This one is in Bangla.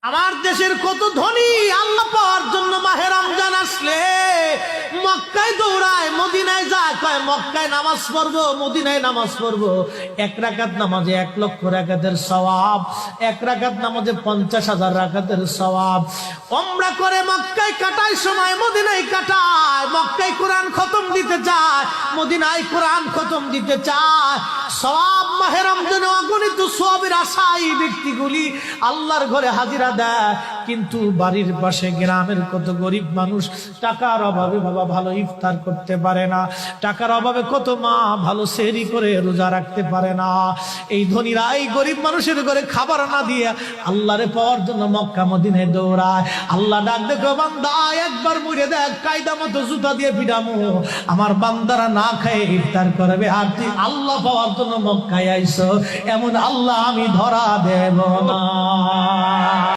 আমার দেশের কত ধনী আল্লাহ পাওয়ার জন্য মাহে রমজান আসলে মক্কায় দৌড়ায়, মদিনায় যায়, কয় মক্কায় নামাজ পড়বো, মদিনায় নামাজ পড়বো। এক রাকাত নামাজে 1 লক্ষ রাকাতের সওয়াব, এক রাকাত নামাজে 50,000 রাকাতের সওয়াব। উমরা করে মক্কায় কাটায় সময় মদিনায় কাটায়, মক্কায় কোরআন খতম দিতে চায়, মদিনায় কোরআন খতম দিতে চায়। সওয়াব মাহে রমজানে অগণিত সওয়াবের আশায় ব্যক্তিগুলি আল্লাহর ঘরে হাজিরা দেয়, কিন্তু বাড়ির পাশে গ্রামের কত গরিব মানুষ টাকার অভাবে বাবা ভালো ইফতার করতে পারে না, টাকার অভাবে কত মা ভালো সেহরি করে রোজা রাখতে পারে না। এই ধনীরা এই গরিব মানুষের ঘরে খাবার না দিয়ে আল্লাহরে পাওয়ার জন্য মক্কা মদিনায় দৌড়ায়। আল্লাহ ডাক দেখো, বান্দা একবার মরে দেখ, কায়দা মতো জুতা দিয়ে পিটামো, আমার বান্দারা না খায় ইফতার করবে, আর তুই আল্লাহ পাওয়ার জন্য মক্কায় আইছো, এমন আল্লাহ আমি ধরা দেব না।